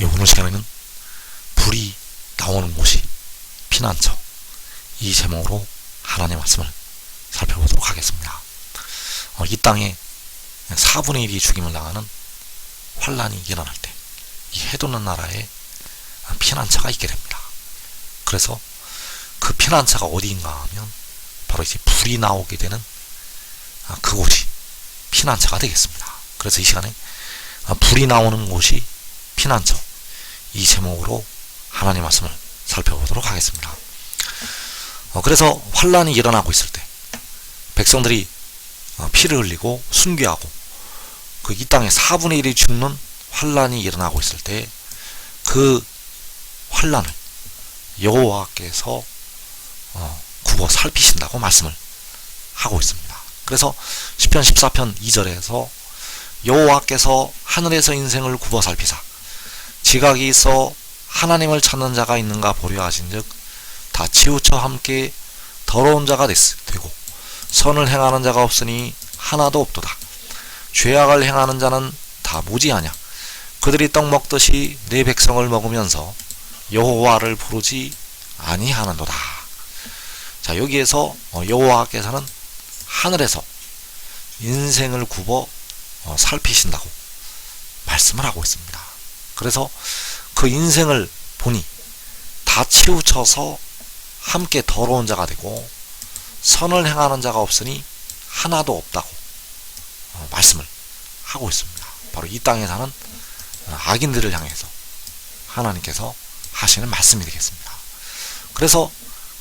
오늘 시간에는 불이 나오는 곳이 피난처, 이 제목으로 하나님의 말씀을 살펴보도록 하겠습니다. 이 땅에 4분의 1이 죽임을 당하는 환란이 일어날 때 이 해돋는 나라에 피난처가 있게 됩니다. 그래서 그 피난처가 어디인가 하면 바로 이제 불이 나오게 되는 그곳이 피난처가 되겠습니다. 그래서 이 시간에 불이 나오는 곳이 피난처, 이 제목으로 하나님의 말씀을 살펴보도록 하겠습니다. 그래서 환란이 일어나고 있을 때 백성들이 피를 흘리고 순교하고 이 땅에 4분의 1이 죽는 환란이 일어나고 있을 때 그 환란을 여호와께서 굽어 살피신다고 말씀을 하고 있습니다. 그래서 시편 14편 2절에서 여호와께서 하늘에서 인생을 굽어 살피사 지각이 있어 하나님을 찾는 자가 있는가 보려 하신즉 다 치우쳐 함께 더러운 자가 되고 선을 행하는 자가 없으니 하나도 없도다. 죄악을 행하는 자는 다 무지하냐. 그들이 떡 먹듯이 내 백성을 먹으면서 여호와를 부르지 아니하는도다. 자, 여기에서 여호와께서는 하늘에서 인생을 굽어 살피신다고 말씀을 하고 있습니다. 그래서 그 인생을 보니 다 치우쳐서 함께 더러운 자가 되고 선을 행하는 자가 없으니 하나도 없다고 말씀을 하고 있습니다. 바로 이 땅에 사는 악인들을 향해서 하나님께서 하시는 말씀이 되겠습니다. 그래서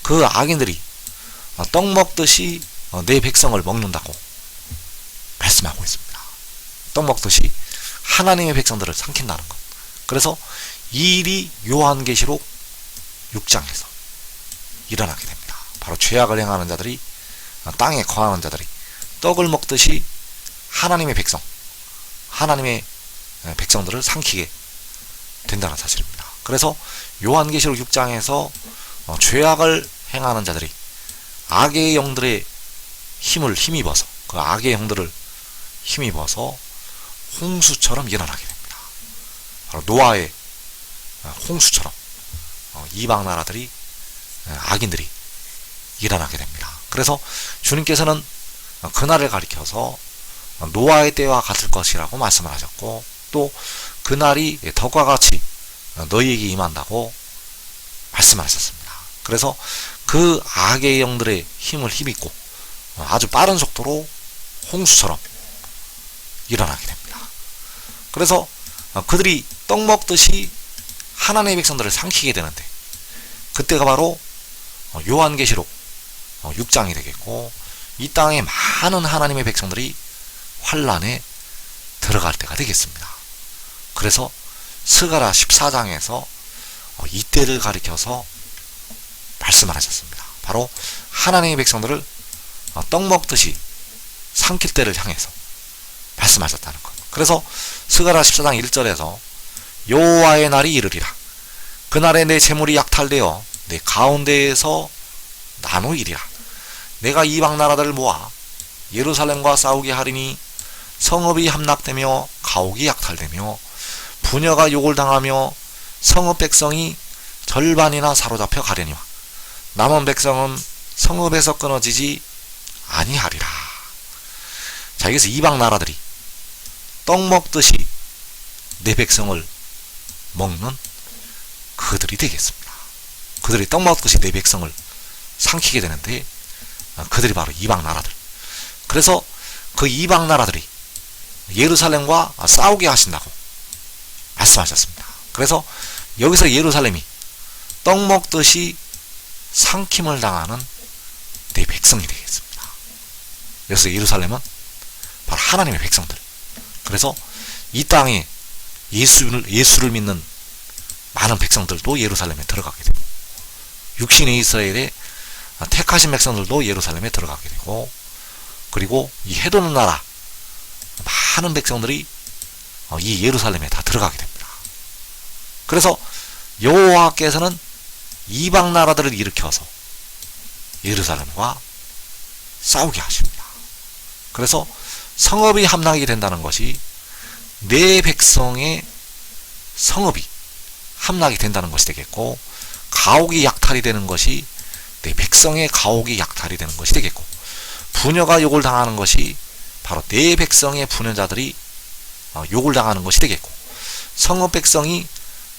그 악인들이 떡 먹듯이 내 백성을 먹는다고 말씀하고 있습니다. 떡 먹듯이 하나님의 백성들을 삼킨다는 것. 그래서 이 일이 요한계시록 6장에서 일어나게 됩니다. 바로 죄악을 행하는 자들이, 땅에 거하는 자들이 떡을 먹듯이 하나님의 백성, 하나님의 백성들을 삼키게 된다는 사실입니다. 그래서 요한계시록 6장에서 죄악을 행하는 자들이 악의 영들의 힘을 힘입어서, 그 악의 영들을 힘입어서 홍수처럼 일어나게 됩니다. 바로 노아의 홍수처럼 이방 나라들이, 악인들이 일어나게 됩니다. 그래서 주님께서는 그날을 가리켜서 노아의 때와 같을 것이라고 말씀을 하셨고, 또 그날이 덕과 같이 너희에게 임한다고 말씀을 하셨습니다. 그래서 그 악의 영들의 힘을 힘입고 아주 빠른 속도로 홍수처럼 일어나게 됩니다. 그래서 그들이 떡 먹듯이 하나님의 백성들을 삼키게 되는데, 그때가 바로 요한계시록 6장이 되겠고, 이 땅에 많은 하나님의 백성들이 환란에 들어갈 때가 되겠습니다. 그래서 스가랴 14장에서 이때를 가리켜서 말씀을 하셨습니다. 바로 하나님의 백성들을 떡 먹듯이 삼킬 때를 향해서 말씀하셨다는 것. 그래서 스가랴 14장 1절에서 여호와의 날이 이르리라. 그날에 내 재물이 약탈되어 내 가운데에서 나누이리라. 내가 이방 나라들을 모아 예루살렘과 싸우게 하리니 성읍이 함락되며 가옥이 약탈되며 부녀가 욕을 당하며 성읍 백성이 절반이나 사로잡혀 가려니와 남은 백성은 성읍에서 끊어지지 아니하리라. 자, 여기서 이방 나라들이 떡 먹듯이 내 백성을 먹는 그들이 되겠습니다. 그들이 떡 먹듯이 내 백성을 삼키게 되는데, 그들이 바로 이방 나라들. 그래서 그 이방 나라들이 예루살렘과 싸우게 하신다고 말씀하셨습니다. 그래서 여기서 예루살렘이 떡 먹듯이 삼킴을 당하는 내 백성이 되겠습니다. 여기서 예루살렘은 바로 하나님의 백성들. 그래서 이 땅에 예수를 믿는 많은 백성들도 예루살렘에 들어가게 되고, 육신의 이스라엘의 택하신 백성들도 예루살렘에 들어가게 되고, 그리고 이 해돋는 나라 많은 백성들이 이 예루살렘에 다 들어가게 됩니다. 그래서 여호와께서는 이방 나라들을 일으켜서 예루살렘과 싸우게 하십니다. 그래서 성읍이 함락이 된다는 것이 내 백성의 성읍이 함락이 된다는 것이 되겠고, 가옥이 약탈이 되는 것이 내 백성의 가옥이 약탈이 되는 것이 되겠고, 부녀가 욕을 당하는 것이 바로 내 백성의 부녀자들이 욕을 당하는 것이 되겠고, 성읍 백성이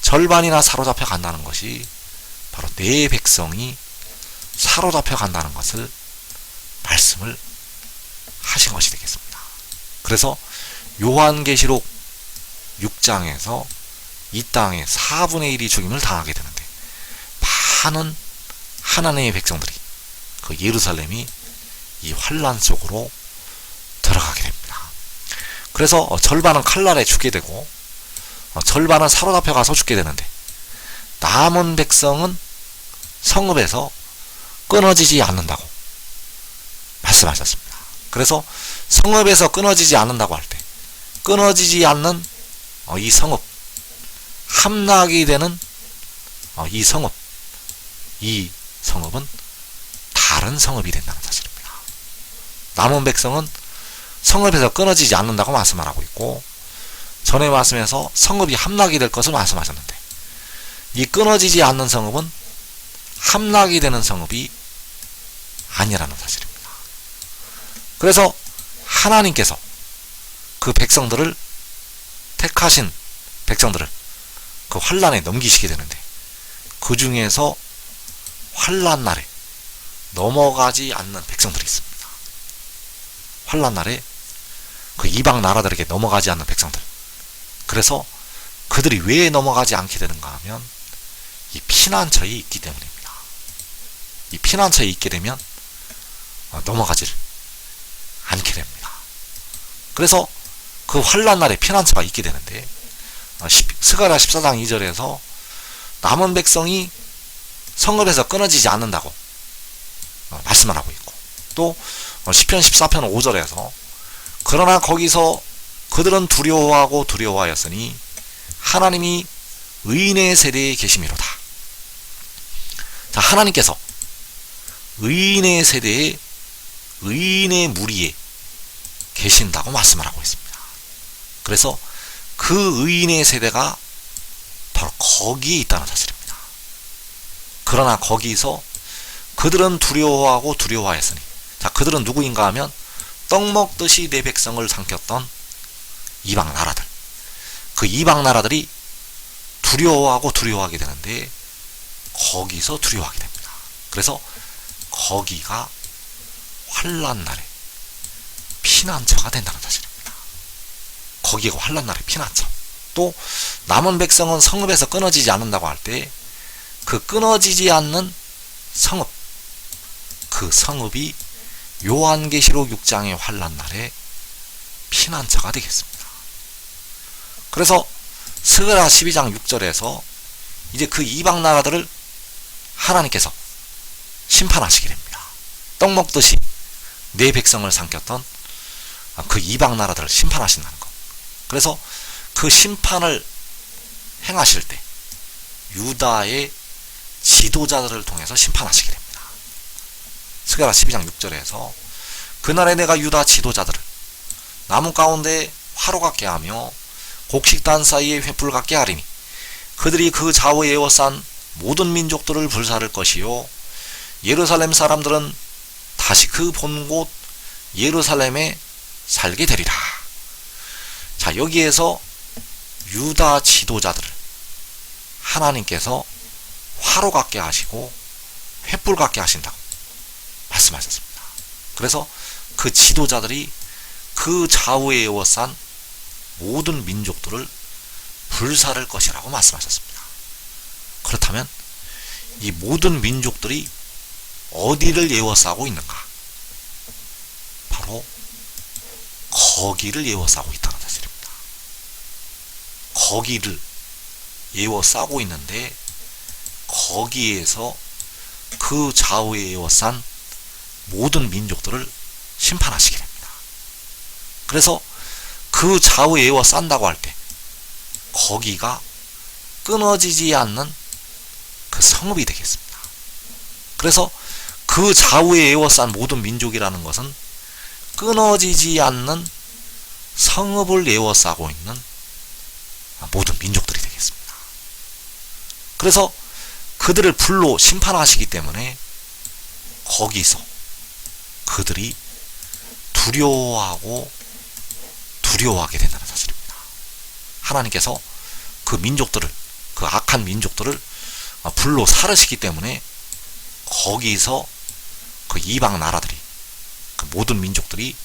절반이나 사로잡혀 간다는 것이 바로 내 백성이 사로잡혀 간다는 것을 말씀을 하신 것이 되겠습니다. 그래서 요한계시록 6장에서 이 땅에 4분의 1이 죽임을 당하게 되는데, 많은 하나님의 백성들이, 그 예루살렘이 이 환란 속으로 들어가게 됩니다. 그래서 절반은 칼날에 죽게 되고, 절반은 사로잡혀 가서 죽게 되는데, 남은 백성은 성읍에서 끊어지지 않는다고 말씀하셨습니다. 그래서 성읍에서 끊어지지 않는다고 할 때, 끊어지지 않는 이 성읍, 함락이 되는 이 성읍은 다른 성읍이 된다는 사실입니다. 남은 백성은 성읍에서 끊어지지 않는다고 말씀을 하고 있고, 전에 말씀에서 성읍이 함락이 될 것을 말씀하셨는데, 이 끊어지지 않는 성읍은 함락이 되는 성읍이 아니라는 사실입니다. 그래서 하나님께서 그 백성들을, 택하신 백성들을 그 환란에 넘기시게 되는데, 그 중에서 환란 날에 넘어가지 않는 백성들이 있습니다. 환란 날에 그 이방 나라들에게 넘어가지 않는 백성들. 그래서 그들이 왜 넘어가지 않게 되는가 하면 이 피난처에 있기 때문입니다. 이 피난처에 있게 되면 넘어가지를 않게 됩니다. 그래서 그 환란 날에 피난처가 있게 되는데, 스가랴 14장 2절에서 남은 백성이 성읍에서 끊어지지 않는다고 말씀을 하고 있고, 또 시편 14편 5절에서 그러나 거기서 그들은 두려워하고 두려워하였으니 하나님이 의인의 세대에 계심이로다. 자, 하나님께서 의인의 세대에, 의인의 무리에 계신다고 말씀을 하고 있습니다. 그래서 그 의인의 세대가 바로 거기에 있다는 사실입니다. 그러나 거기서 그들은 두려워하고 두려워하였으니, 자, 그들은 누구인가 하면 떡 먹듯이 내 백성을 삼켰던 이방 나라들, 그 이방 나라들이 두려워하고 두려워하게 되는데, 거기서 두려워하게 됩니다. 그래서 거기가 환란 날에 피난처가 된다는 사실입니다. 거기가 환란 날의 피난처. 또 남은 백성은 성읍에서 끊어지지 않는다고 할 때, 그 끊어지지 않는 성읍, 그 성읍이 요한계시록 6장의 환란 날에 피난처가 되겠습니다. 그래서 스가랴 12장 6절에서 이제 그 이방 나라들을 하나님께서 심판하시게 됩니다. 떡 먹듯이 내 백성을 삼켰던 그 이방 나라들을 심판하신다는 것. 그래서 그 심판을 행하실 때 유다의 지도자들을 통해서 심판하시게 됩니다. 스가랴 12장 6절에서 그날에 내가 유다 지도자들을 나무 가운데 화로 같게 하며 곡식단 사이에 횃불 같게 하리니 그들이 그 좌우에 에워싼 모든 민족들을 불사를 것이요 예루살렘 사람들은 다시 그 본 곳 예루살렘에 살게 되리라. 자, 여기에서 유다 지도자들을 하나님께서 화로 같게 하시고 횃불 같게 하신다고 말씀하셨습니다. 그래서 그 지도자들이 그 좌우에 에워싼 모든 민족들을 불사를 것이라고 말씀하셨습니다. 그렇다면 이 모든 민족들이 어디를 에워싸고 있는가? 바로 거기를 에워싸고 있다는 사실입니다. 거기를 에워싸고 있는데, 거기에서 그 좌우에 에워싼 모든 민족들을 심판하시게 됩니다. 그래서 그 좌우에 에워싼다고 할 때 거기가 끊어지지 않는 그 성읍이 되겠습니다. 그래서 그 좌우에 에워싼 모든 민족이라는 것은 끊어지지 않는 성읍을 에워싸고 있는 모든 민족들이 되겠습니다. 그래서 그들을 불로 심판하시기 때문에 거기서 그들이 두려워하게 된다는 사실입니다. 하나님께서 그 민족들을, 그 악한 민족들을 불로 사르시기 때문에 거기서 그 이방 나라들이, 그 모든 민족들이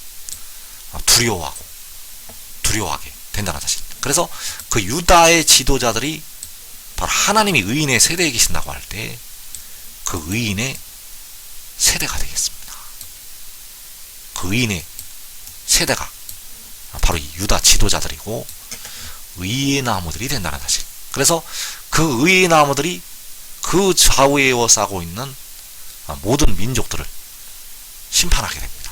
두려워하게 된다는 사실입니다. 그래서 그 유다의 지도자들이 바로 하나님이 의인의 세대에 계신다고 할 때 그 의인의 세대가 되겠습니다. 그 의인의 세대가 바로 이 유다 지도자들이고 의의 나무들이 된다는 사실. 그래서 그 의의 나무들이 그 좌우에 에워싸고 있는 모든 민족들을 심판하게 됩니다.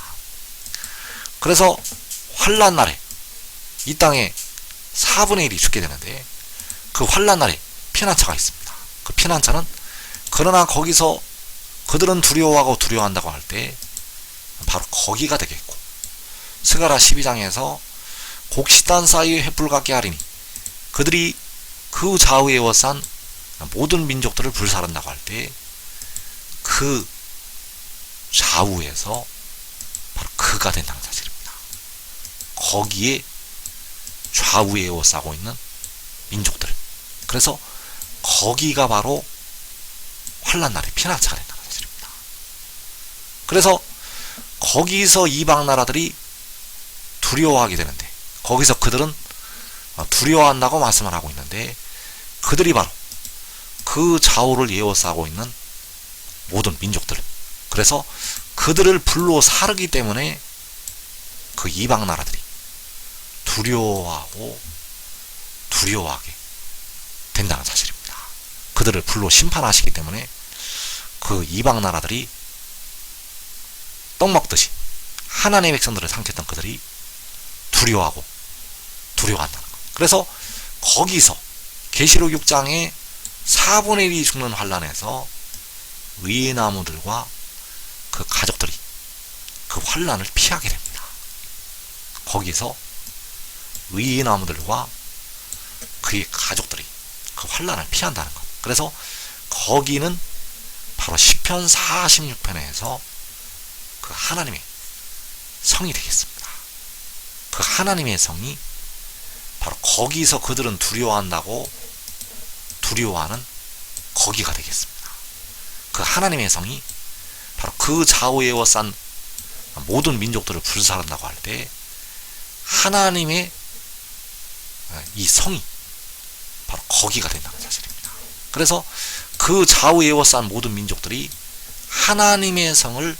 그래서 환난 날에 이 땅에 4분의 1이 죽게 되는데, 그 환난 날에 피난처가 있습니다. 그 피난처는, 그러나 거기서 그들은 두려워한다고 할 때 바로 거기가 되겠고, 스가랴 12장에서 곡식단 사이에 횃불 같게 하리니 그들이 그 좌우에 에워싼 모든 민족들을 불사른다고 할 때 그 좌우에서 바로 그가 된다는 사실입니다. 거기에 좌우에 에워싸고 있는 민족들, 그래서 거기가 바로 환난 날의 피난처가 된다는 사실입니다. 그래서 거기서 이방 나라들이 두려워하게 되는데, 거기서 그들은 두려워한다고 말씀을 하고 있는데, 그들이 바로 그 좌우를 에워싸고 있는 모든 민족들, 그래서 그들을 불로 사르기 때문에 그 이방 나라들이 두려워하게 된다는 사실입니다. 그들을 불로 심판하시기 때문에 그 이방 나라들이 떡 먹듯이 하나님의 백성들을 삼켰던 그들이 두려워한다는 것. 그래서 거기서 계시록 6장에 4분의 1이 죽는 환난에서 의의 나무들과 그 가족들이 그 환난을 피하게 됩니다. 거기서 의의 나무들과 그의 가족들이 그 환난을 피한다는 것. 그래서 거기는 바로 시편 46편에서 그 하나님의 성이 되겠습니다. 그 하나님의 성이 바로 거기서 그들은 두려워하는 거기가 되겠습니다. 그 하나님의 성이 바로 그 좌우에 에워싼 모든 민족들을 불사른다고 할 때 하나님의 이 성이 바로 거기가 된다는 사실입니다. 그래서 그 좌우에 에워싼 모든 민족들이 하나님의 성을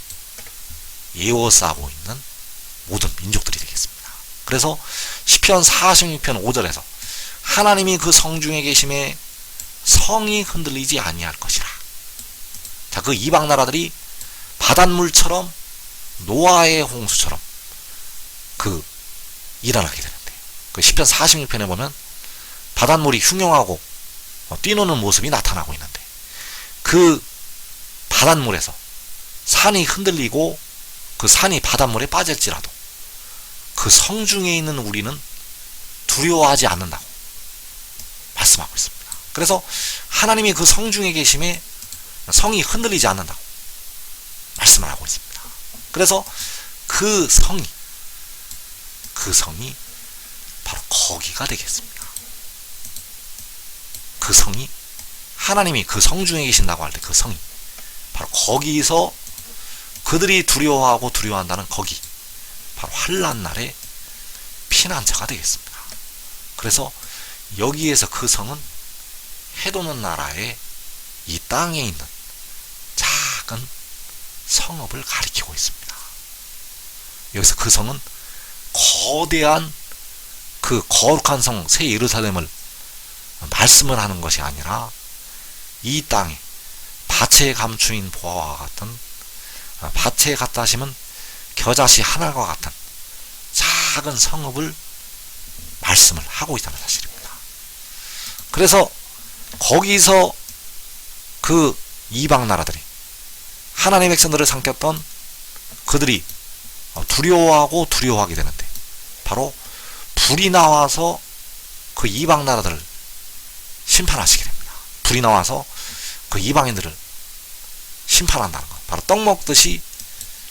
에워싸고 있는 모든 민족들이 되겠습니다. 그래서 시편 46편 5절에서 하나님이 그 성중에 계심에 성이 흔들리지 아니할 것이라. 자, 그 이방 나라들이 바닷물처럼 노아의 홍수처럼 그 일어나게 되는데, 그 시편 46편에 보면 바닷물이 흉용하고 뛰노는 모습이 나타나고 있는데, 그 바닷물에서 산이 흔들리고 그 산이 바닷물에 빠질지라도 그 성중에 있는 우리는 두려워하지 않는다고 말씀하고 있습니다. 그래서 하나님이 그 성중에 계심에 성이 흔들리지 않는다고 말씀을 하고 있습니다. 그래서 그 성이 바로 거기가 되겠습니다. 그 성이, 하나님이 그 성중에 계신다고 할 때 그 성이 바로 거기서 그들이 두려워한다는 거기, 바로 환난 날의 피난처가 되겠습니다. 그래서 여기에서 그 성은 해도는 나라의 이 땅에 있는 작은 성읍을 가리키고 있습니다. 여기서 그 성은 거대한 그 거룩한 성 새 예루살렘을 말씀을 하는 것이 아니라 이 땅에 밭에 감추인 보화와 같은, 밭에 갖다 심은 겨자씨 하나과 같은 작은 성읍을 말씀을 하고 있다는 사실입니다. 그래서 거기서 그 이방 나라들이 하나님의 백성들을 삼켰던 그들이 두려워하게 되는데, 바로 불이 나와서 그 이방 나라들을 심판하시게 됩니다. 불이 나와서 그 이방인들을 심판한다는 것. 바로 떡 먹듯이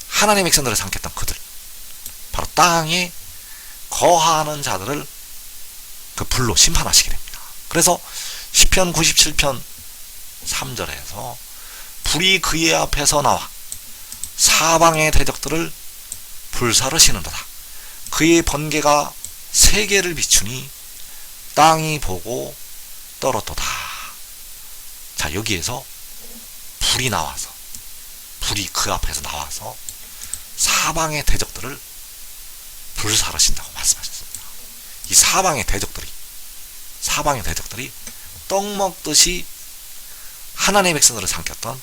하나님의 백성들을 삼켰던 그들, 바로 땅에 거하는 자들을 그 불로 심판하시게 됩니다. 그래서 시편 97편 3절에서 불이 그의 앞에서 나와 사방의 대적들을 불사르시는도다. 그의 번개가 세계를 비추니 땅이 보고 떨었도다. 자, 여기에서 불이 나와서, 불이 그 앞에서 나와서 사방의 대적들을 불사르신다고 말씀하셨습니다. 이 사방의 대적들이 떡 먹듯이 하나님의 백성들을 삼켰던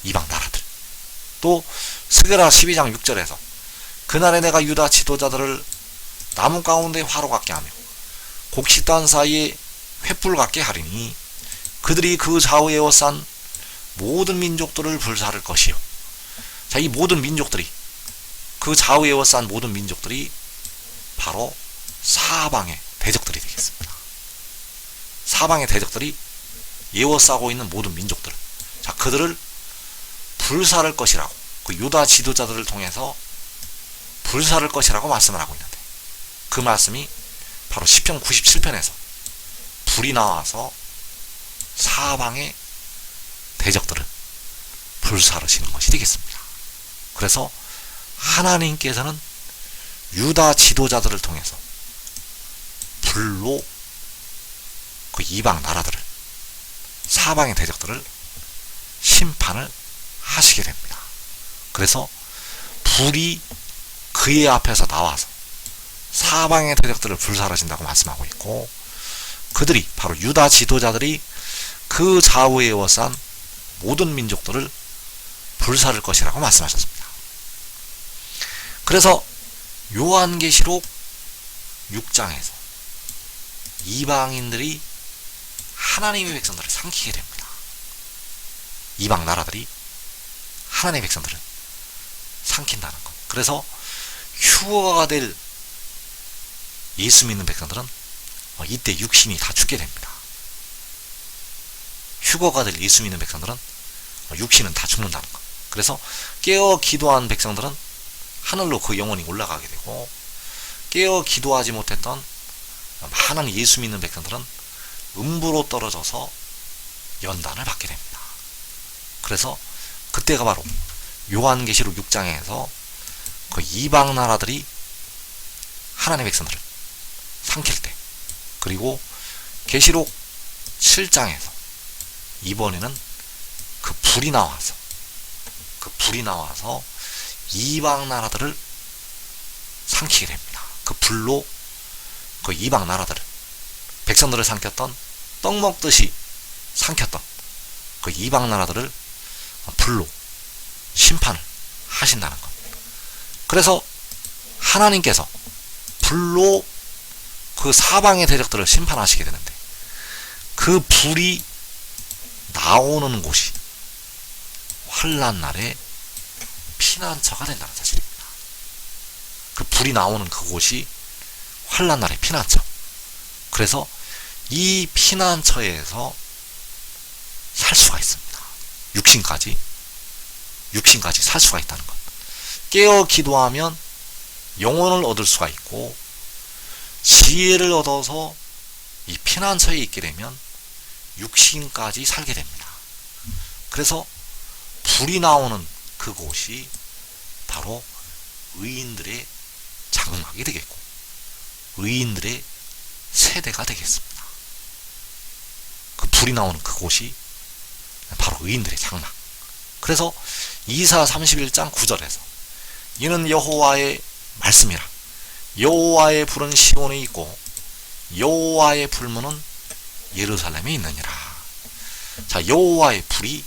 이방 나라들. 또 스게라 12장 6절에서 그날에 내가 유다 지도자들을 나무 가운데 화로 같게 하며 곡식단 사이에 횃불 같게 하리니 그들이 그 좌우에 에워싼 모든 민족들을 불사를 것이요. 자, 이 모든 민족들이, 그 좌우에 에워싼 모든 민족들이 바로 사방의 대적들이 되겠습니다. 사방의 대적들이 에워싸고 있는 모든 민족들, 자, 그들을 불사를 것이라고, 그 유다 지도자들을 통해서 불사를 것이라고 말씀을 하고 있는데, 그 말씀이 바로 시편 97편에서 불이 나와서 사방의 대적들을 불사르시는 것이 되겠습니다. 그래서 하나님께서는 유다 지도자들을 통해서 불로 그 이방 나라들을, 사방의 대적들을 심판을 하시게 됩니다. 그래서 불이 그의 앞에서 나와서 사방의 대적들을 불사르신다고 말씀하고 있고, 그들이 바로 유다 지도자들이 그 좌우에 에워싼 모든 민족들을 불사를 것이라고 말씀하셨습니다. 그래서 요한계시록 6장에서 이방인들이 하나님의 백성들을 삼키게 됩니다. 이방 나라들이 하나님의 백성들을 삼킨다는 것. 그래서 휴거가 될 예수 믿는 백성들은 이때 육신이 다 죽게 됩니다. 휴거가 될 예수 믿는 백성들은 육신은 다 죽는다는 것. 그래서 깨어 기도한 백성들은 하늘로 그 영혼이 올라가게 되고, 깨어 기도하지 못했던 많은 예수 믿는 백성들은 음부로 떨어져서 연단을 받게 됩니다. 그래서 그때가 바로 요한계시록 6장에서 그 이방 나라들이 하나님의 백성들을 삼킬 때, 그리고 계시록 7장에서 이번에는 그 불이 나와서 이방 나라들을 삼키게 됩니다. 그 불로 그 이방 나라들을, 백성들을 삼켰던, 떡 먹듯이 삼켰던 그 이방 나라들을 불로 심판을 하신다는 것. 그래서 하나님께서 불로 그 사방의 대적들을 심판하시게 되는데, 그 불이 나오는 곳이 환난 날에 피난처가 된다는 사실입니다. 그 불이 나오는 그곳이 환난 날의 피난처. 그래서 이 피난처에서 살 수가 있습니다. 육신까지 살 수가 있다는 것. 깨어 기도하면 영혼을 얻을 수가 있고, 지혜를 얻어서 이 피난처에 있게 되면 육신까지 살게 됩니다. 그래서 불이 나오는 그곳이 바로 의인들의 장막이 되겠고, 의인들의 세대가 되겠습니다. 그 불이 나오는 그곳이 바로 의인들의 장막. 그래서 이사 31장 9절에서 이는 여호와의 말씀이라. 여호와의 불은 시온에 있고 여호와의 불문은 예루살렘에 있느니라. 자, 여호와의 불이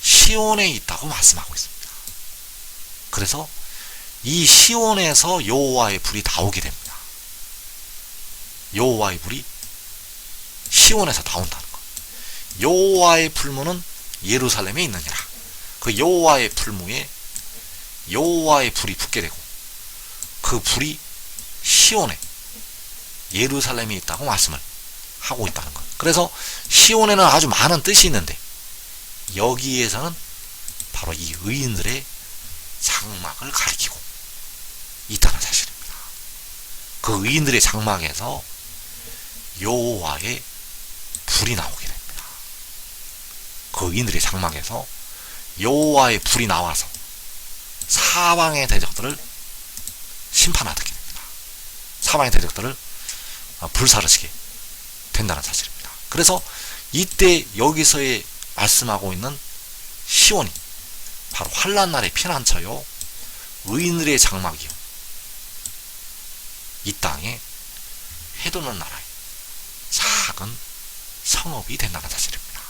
시온에 있다고 말씀하고 있습니다. 그래서 이 시온에서 여호와의 불이 나오게 됩니다. 여호와의 불이 시온에서 나온다는 것. 여호와의 불문은 예루살렘에 있느니라. 그 여호와의 불무에 여호와의 불이 붙게 되고, 그 불이 시온에 예루살렘에 있다고 말씀을 하고 있다는 것. 그래서 시온에는 아주 많은 뜻이 있는데 여기에서는 바로 이 의인들의 장막을 가리키고 있다는 사실입니다. 그 의인들의 장막에서 여호와의 불이 나오게 됩니다. 그 의인들의 장막에서 여호와의 불이 나와서 사방의 대적들을 심판하게 됩니다. 사방의 대적들을 불사르시게 된다는 사실입니다. 그래서 이때 여기서의 말씀하고 있는 시온이 바로 환난날의 피난처요 의인들의 장막이요 이 땅에 해도는 나라의 작은 성읍이 된다는 사실입니다.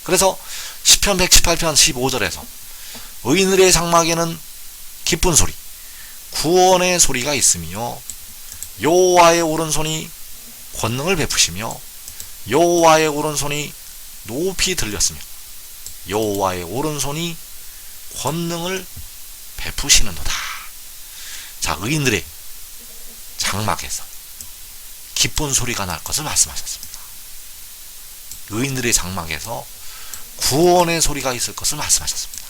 그래서 시편 118편 15절에서 의인들의 장막에는 기쁜 소리 구원의 소리가 있으며 여호와의 오른손이 권능을 베푸시며 여호와의 오른손이 높이 들렸으며 여호와의 오른손이 권능을 베푸시는도다. 자, 의인들의 장막에서 기쁜 소리가 날 것을 말씀하셨습니다. 의인들의 장막에서 구원의 소리가 있을 것을 말씀하셨습니다.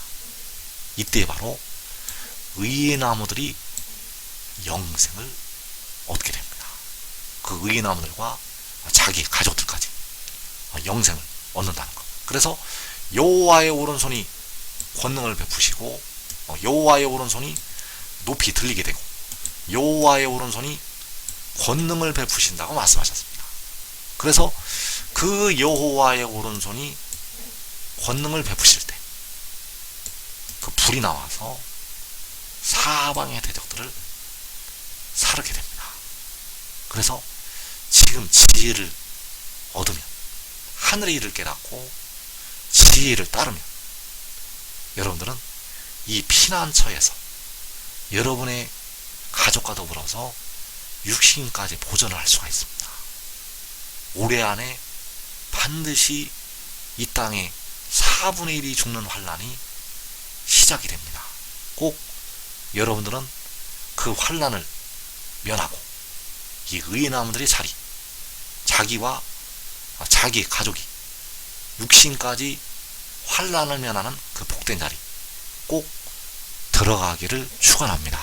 이때 바로 의의 나무들이 영생을 얻게 됩니다. 그 의의 나무들과 자기 가족들까지 영생을 얻는다는 것. 그래서 여호와의 오른손이 권능을 베푸시고 여호와의 오른손이 높이 들리게 되고 여호와의 오른손이 권능을 베푸신다고 말씀하셨습니다. 그래서 그 여호와의 오른손이 권능을 베푸실 때 그 불이 나와서 사방의 대적들을 사르게 됩니다. 그래서 지금 지혜를 얻으면 하늘의 일을 깨닫고 지혜를 따르면 여러분들은 이 피난처에서 여러분의 가족과 더불어서 육신까지 보존을 할 수가 있습니다. 올해 안에 반드시 이 땅에 4분의 1이 죽는 환난이 시작이 됩니다. 꼭 여러분들은 그 환난을 면하고 이 의의 나무들의 자리, 자기와 자기 가족이 육신까지 환난을 면하는 그 복된 자리 꼭 들어가기를 축원합니다.